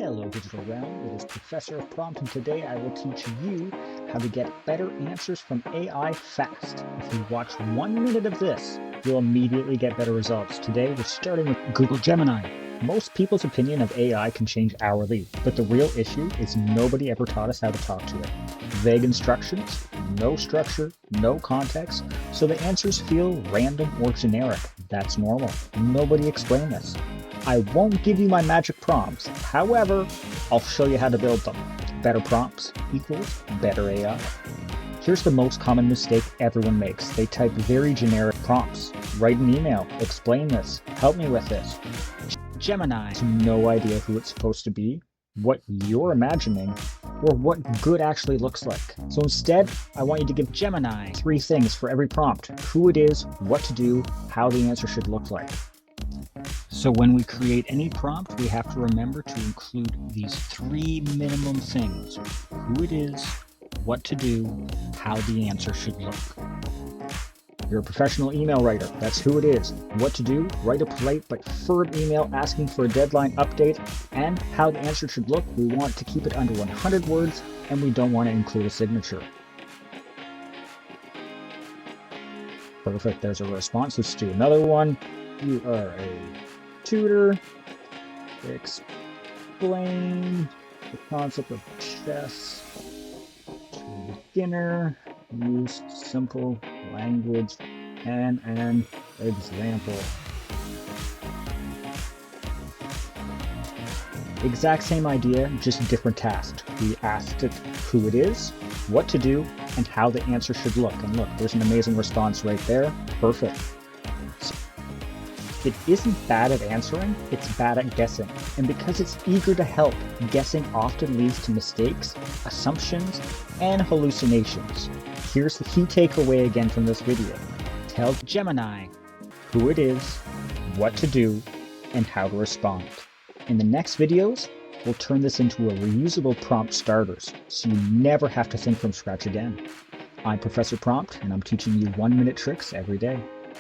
Hello digital realm, it is Professor of Prompt, and today I will teach you how to get better answers from AI fast. If you watch 1 minute of this, you'll immediately get better results. Today we're starting with Google Gemini. Most people's opinion of AI can change hourly, but the real issue is nobody ever taught us how to talk to it. Vague instructions, no structure, no context, so the answers feel random or generic. That's normal. Nobody explained this. I won't give you my magic prompts. However, I'll show you how to build them. Better prompts equals better AI. Here's the most common mistake everyone makes. They type very generic prompts. Write an email, explain this, help me with this. Gemini has no idea who it's supposed to be, what you're imagining, or what good actually looks like. So instead, I want you to give Gemini 3 things for every prompt: who it is, what to do, how the answer should look like. So when we create any prompt, we have to remember to include these 3 minimum things: who it is, what to do, how the answer should look. You're a professional email writer. That's who it is. What to do: write a polite but firm email asking for a deadline update. And how the answer should look: we want to keep it under 100 words, and we don't want to include a signature. Perfect, there's a response. Let's do another one. You are a tutor. Explain the concept of chess to a beginner. Use simple language and an example. Exact same idea, just different task. We asked it who it is, what to do, and how the answer should look. And look, there's an amazing response right there. Perfect. It isn't bad at answering, it's bad at guessing. And because it's eager to help, guessing often leads to mistakes, assumptions, and hallucinations. Here's the key takeaway again from this video. Tell Gemini who it is, what to do, and how to respond. In the next videos, we'll turn this into a reusable prompt starters, so you never have to think from scratch again. I'm Professor Prompt, and I'm teaching you 1-minute tricks every day.